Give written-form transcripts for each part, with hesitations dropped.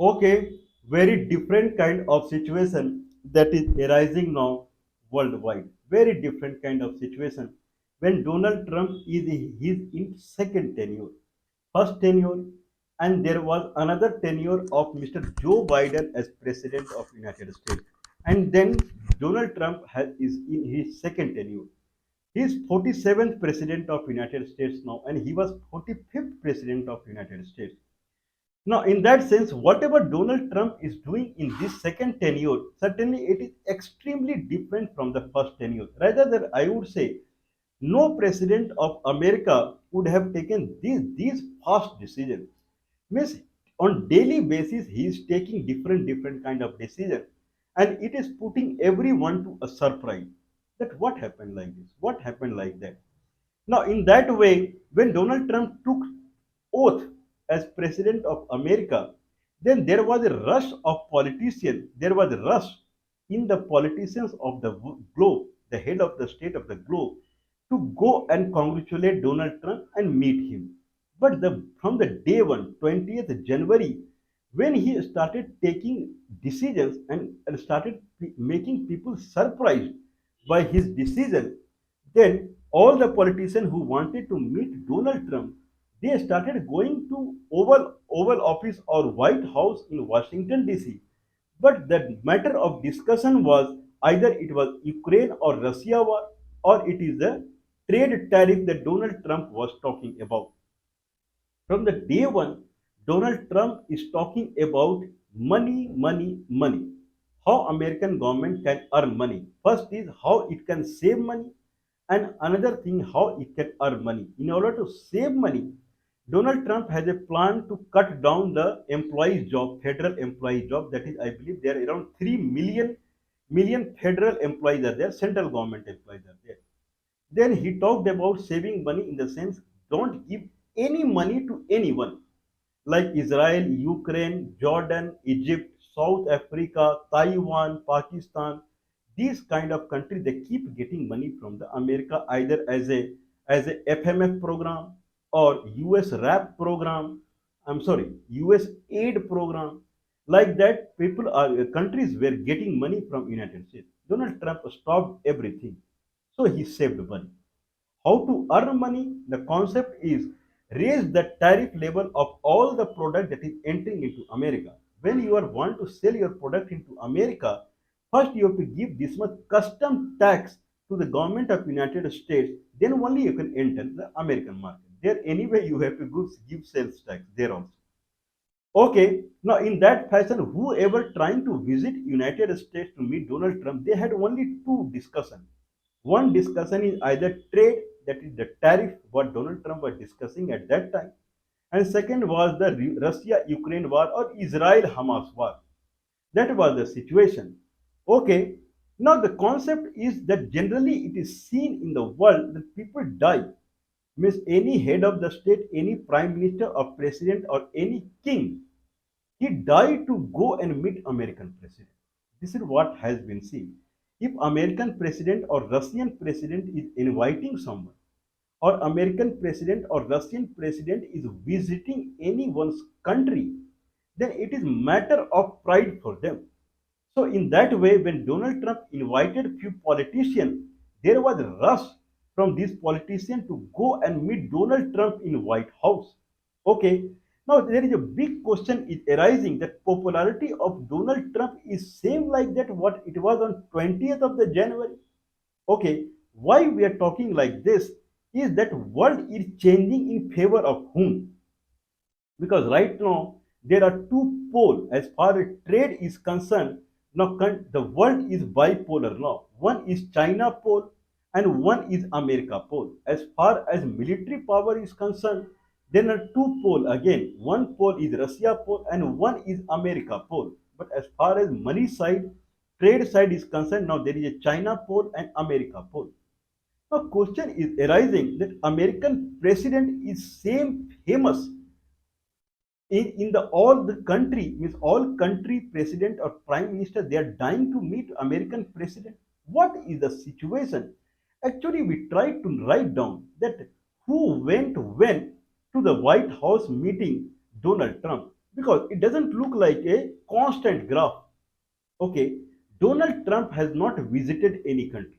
Okay, very different kind of situation that is arising now worldwide. Very different kind of situation when Donald Trump is in second tenure, first tenure, and there was another tenure of Mr. Joe Biden as president of United States, and then Donald Trump is in his second tenure. He is 47th president of United States now, and he was 45th president of United States. Now, in that sense, whatever Donald Trump is doing in this second tenure, certainly it is extremely different from the first tenure. Rather than I would say, no president of America would have taken these fast decisions. Means on daily basis, he is taking different kind of decisions, and it is putting everyone to a surprise. That what happened like this? What happened like that? Now, in that way, when Donald Trump took oath as president of America, then there was a rush of politicians. There was a rush in the politicians of the globe, the head of the state of the globe, to go and congratulate Donald Trump and meet him. But from the day one, 20th January, when he started taking decisions and started making people surprised by his decision, then all the politicians who wanted to meet Donald Trump, they started going to Oval Office or White House in Washington D.C. But the matter of discussion was either it was Ukraine or Russia war, or it is the trade tariff that Donald Trump was talking about. From the day one, Donald Trump is talking about money, money, money. How American government can earn money. First is how it can save money, and another thing how it can earn money. In order to save money, Donald Trump has a plan to cut down the employees' job, federal employees' job. That is, I believe there are around 3 million federal employees are there, central government employees are there. Then he talked about saving money in the sense don't give any money to anyone like Israel, Ukraine, Jordan, Egypt, South Africa, Taiwan, Pakistan. These kind of countries they keep getting money from the America either as a FMF program or US RAP program. I'm sorry, US aid program. Like that, people are countries were getting money from United States. Donald Trump stopped everything, so he saved money. How to earn money? The concept is raise the tariff level of all the product that is entering into America. When you are want to sell your product into America, first you have to give this much custom tax to the government of United States. Then only you can enter the American market. There anyway you have to give sales tax there also. Okay, now in that fashion, whoever trying to visit United States to meet Donald Trump, they had only two discussions. One discussion is either trade, that is the tariff, what Donald Trump was discussing at that time, and second was the Russia-Ukraine war or Israel-Hamas war. That was the situation. Okay, now the concept is that generally it is seen in the world that people die. Means any head of the state, any prime minister or president or any king, he died to go and meet American president. This is what has been seen. If American president or Russian president is inviting someone, or American president or Russian president is visiting anyone's country, then it is matter of pride for them. So in that way, when Donald Trump invited few politicians, there was a rush from these politicians to go and meet Donald Trump in White House. Okay. Now there is a big question is arising that popularity of Donald Trump is same like that what it was on 20th of the January. Okay. Why we are talking like this is that world is changing in favor of whom? Because right now there are two poles as far as trade is concerned. Now the world is bipolar now. One is China pole and one is America pole. As far as military power is concerned, there are two pole again. One pole is Russia pole and one is America pole. But as far as money side, trade side is concerned, now there is a China pole and America pole. Now question is arising that American president is same famous in the all the country, means all country president or prime minister, they are dying to meet American president. What is the situation? Actually we tried to write down that who went when to the White House meeting Donald Trump, because it doesn't look like a constant graph. Okay, Donald Trump has not visited any country.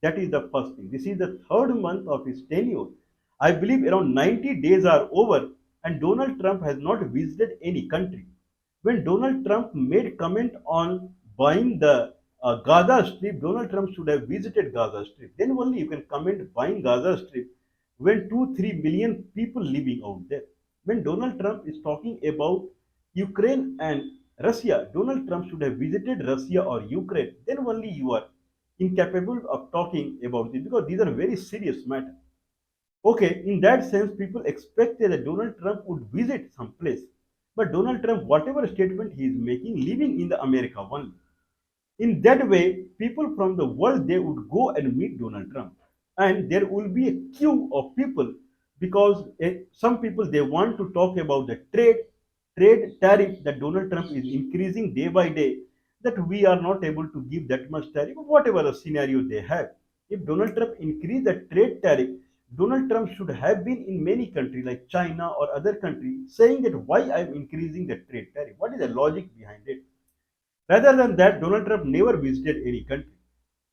That is the first thing. This is the third month of his tenure. I believe around 90 days are over, and Donald Trump has not visited any country. When Donald Trump made comment on buying the Gaza Strip, Donald Trump should have visited Gaza Strip. Then only you can comment buying Gaza Strip when 2-3 million people living out there. When Donald Trump is talking about Ukraine and Russia, Donald Trump should have visited Russia or Ukraine. Then only you are incapable of talking about this, because these are very serious matters. Okay, in that sense, people expected that Donald Trump would visit some place. But Donald Trump, whatever statement he is making, living in the America only. In that way, people from the world, they would go and meet Donald Trump, and there will be a queue of people, because some people, they want to talk about the trade tariff that Donald Trump is increasing day by day. That we are not able to give that much tariff, whatever the scenario they have. If Donald Trump increase the trade tariff, Donald Trump should have been in many countries like China or other countries saying that why I am increasing the trade tariff. What is the logic behind it? Rather than that, Donald Trump never visited any country.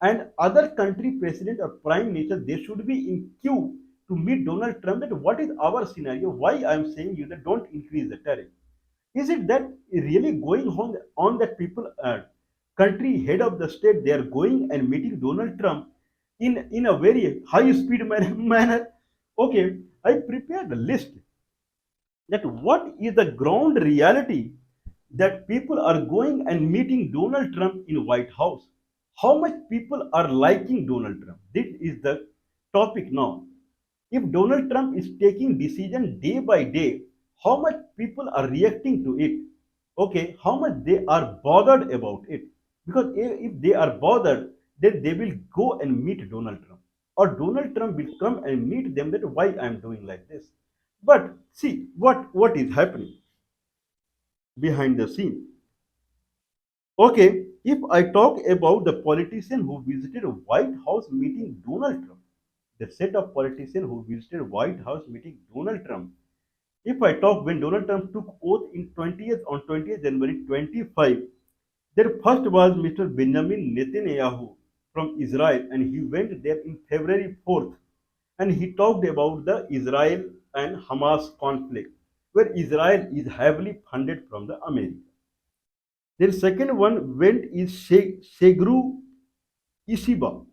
And other country president or prime minister, they should be in queue to meet Donald Trump. That what is our scenario? Why I am saying you that don't increase the tariff? Is it that really going on that people, country head of the state, they are going and meeting Donald Trump in a very high speed manner? Okay, I prepared a list that what is the ground reality that people are going and meeting Donald Trump in White House. How much people are liking Donald Trump? This is the topic now. If Donald Trump is taking decision day by day, how much people are reacting to it? Okay, how much they are bothered about it? Because if they are bothered, then they will go and meet Donald Trump, or Donald Trump will come and meet them. That why I am doing like this. But see what is happening behind the scene. Okay, if I talk about the politician who visited White House meeting Donald Trump, the set of politicians who visited White House meeting Donald Trump. If I talk when Donald Trump took oath in 20th January 25, there first was Mr. Benjamin Netanyahu from Israel, and he went there in February 4th, and he talked about the Israel and Hamas conflict, where Israel is heavily funded from the America. Then second one went is Segru Ishiba.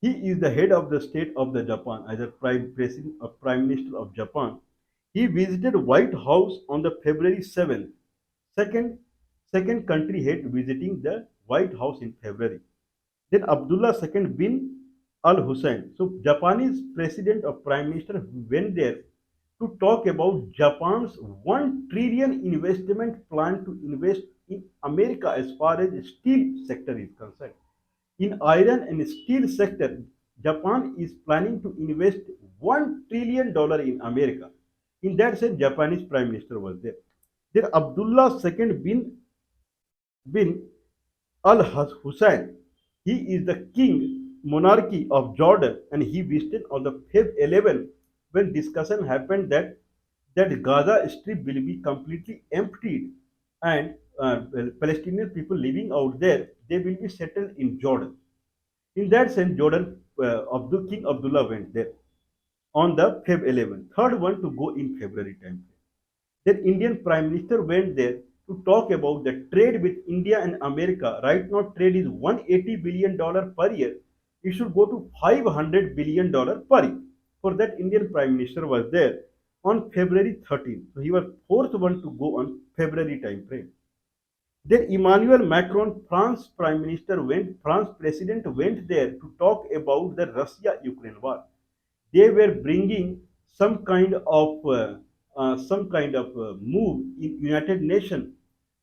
He is the head of the state of the Japan as a prime president or prime minister of Japan. He visited White House on the February 7th. Second, second country head visiting the White House in February. Then Abdullah II bin Al Hussein. So Japanese president or prime minister went there to talk about Japan's 1 trillion investment plan to invest in America as far as steel sector is concerned. In iron and steel sector, Japan is planning to invest $1 trillion in America. In that sense, Japanese prime minister was there. Then Abdullah II bin Al Hussein. He is the king monarchy of Jordan, and he visited on the Feb 11 when discussion happened that Gaza Strip will be completely emptied, and well, Palestinian people living out there, they will be settled in Jordan. In that sense, Jordan, King Abdullah went there on the Feb 11. Third one to go in February time. Then Indian Prime Minister went there to talk about the trade with India and America. Right now, trade is $180 billion per year. It should go to $500 billion per year. For that, Indian Prime Minister was there on February 13th. So he was fourth one to go on February time frame. Then Emmanuel Macron, France president went there to talk about the Russia-Ukraine war. They were bringing some kind of move in United Nations.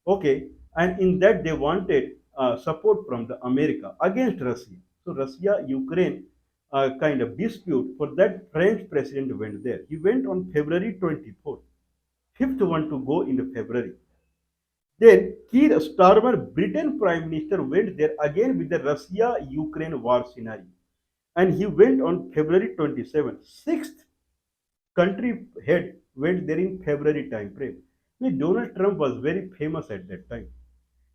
Okay, and in that they wanted support from the America against Russia. So Russia-Ukraine kind of dispute. For that, French president went there. He went on February 24th. Fifth one to go in the February. Then Keir Starmer, Britain Prime Minister, went there again with the Russia-Ukraine war scenario. And he went on February 27th. Sixth country head went there in February time frame. Donald Trump was very famous at that time.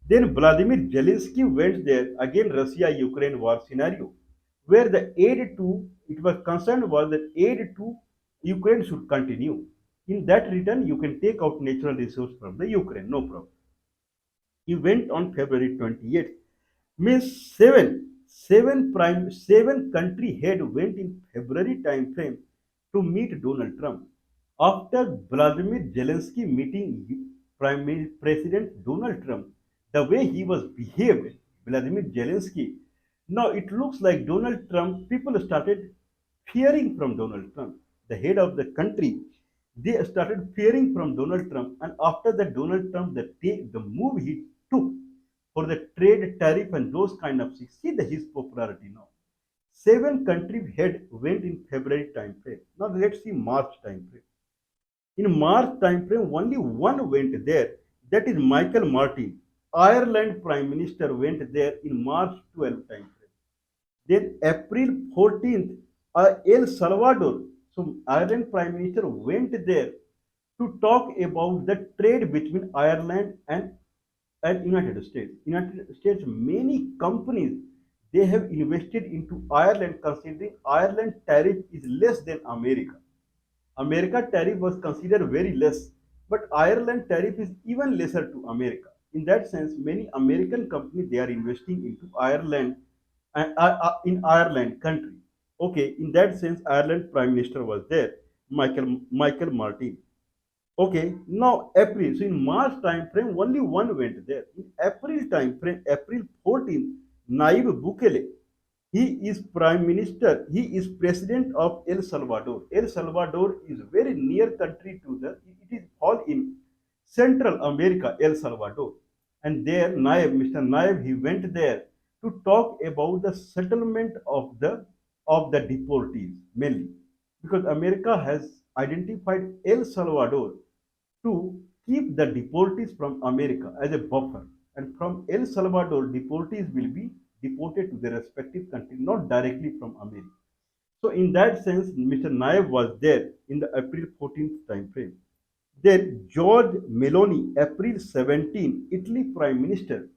Then Vladimir Zelensky went there, again Russia-Ukraine war scenario, where the aid to, it was concerned was that aid to Ukraine should continue. In that return, you can take out natural resource from the Ukraine, no problem. He went on February 28th. Means seven country head went in February time frame to meet Donald Trump. After Vladimir Zelensky meeting President Donald Trump, the way he was behaved, Vladimir Zelensky, now it looks like Donald Trump, people started fearing from Donald Trump, the head of the country. They started fearing from Donald Trump, and after that, Donald Trump, the move he took for the trade tariff and those kind of things. See his popularity now. Seven country head went in February time frame. Now let's see March time frame. In March time frame, only one went there. That is Michael Martin. Ireland Prime Minister went there in March 12 time frame. Then April 14th, El Salvador. So Ireland Prime Minister went there to talk about the trade between Ireland and United States. United States, many companies they have invested into Ireland considering Ireland tariff is less than America. America tariff was considered very less, but Ireland tariff is even lesser to America. In that sense, many American companies they are investing into Ireland and in Ireland country. Okay, in that sense, Ireland Prime Minister was there, Michael Martin. Okay, now April. So in March time frame, only one went there. In April time frame, April 14th, Nayib Bukele, he is Prime Minister. He is President of El Salvador. El Salvador is very near country to the. It is all in Central America, El Salvador, and there Nayib, Mr. Nayib, he went there to talk about the settlement of the deportees mainly because America has identified El Salvador to keep the deportees from America as a buffer. And from El Salvador, deportees will be deported to their respective country, not directly from America. So, in that sense, Mr. Naib was there in the April 14th time frame. Then George Meloni, April 17, Italy Prime Minister,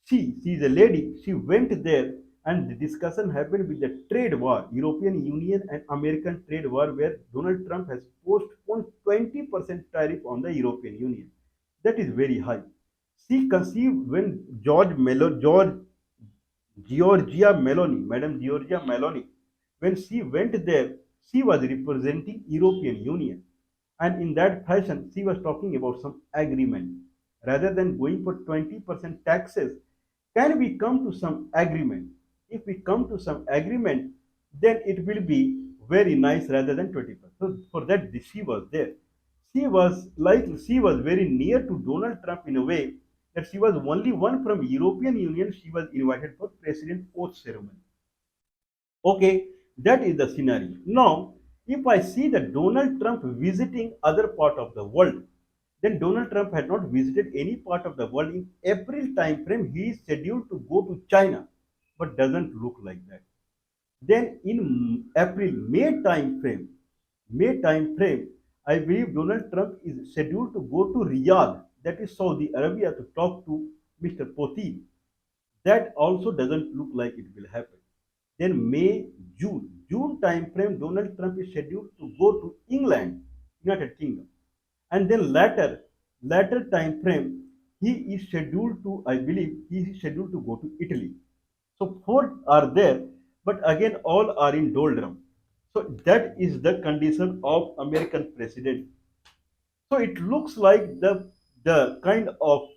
she is a lady. She went there, and the discussion happened with the trade war, European Union and American trade war, where Donald Trump has postponed 20% tariff on the European Union. That is very high. She conceived when Georgia Meloni, Madam Georgia Meloni, when she went there, she was representing European Union. And in that fashion, she was talking about some agreement. Rather than going for 20% taxes, can we come to some agreement? If we come to some agreement, then it will be very nice rather than 20%. So for that, she was there. She was very near to Donald Trump in a way that she was only one from European Union. She was invited for President oath ceremony. Okay, that is the scenario. Now, if I see that Donald Trump visiting other part of the world, then Donald Trump had not visited any part of the world in April time frame. He is scheduled to go to China, but doesn't look like that. Then in May time frame, I believe Donald Trump is scheduled to go to Riyadh, that is Saudi Arabia, to talk to Mr. Putin. That also doesn't look like it will happen. Then June time frame, Donald Trump is scheduled to go to England, United Kingdom, and then latter time frame, he is scheduled to, I believe, he is scheduled to go to Italy. So four are there, but again all are in doldrum. So that is the condition of American president. So it looks like the kind of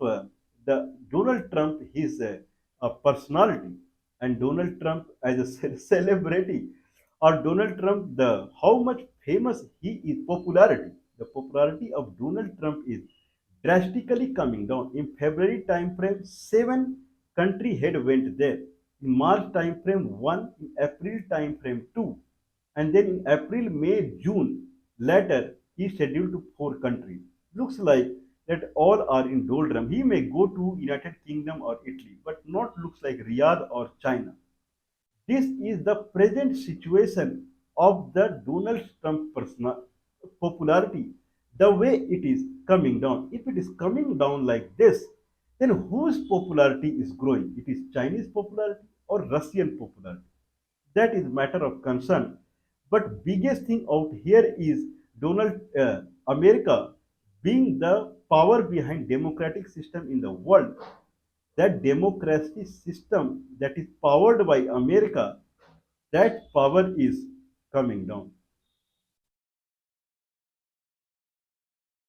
the Donald Trump, his personality, and Donald Trump as a celebrity, or Donald Trump the how much famous he is, popularity. The popularity of Donald Trump is drastically coming down. In February time frame, seven country head went there. In March time frame, one. In April time frame, two, and then in April, May, June, later he scheduled to four countries. Looks like that all are in doldrum. He may go to United Kingdom or Italy, but not looks like Riyadh or China. This is the present situation of the Donald Trump popularity. the way it is coming down. If it is coming down like this, then whose popularity is growing? It is Chinese popularity or Russian popularity? That is matter of concern. But biggest thing out here is Donald America being the power behind democratic system in the world. That democracy system that is powered by America, that power is coming down.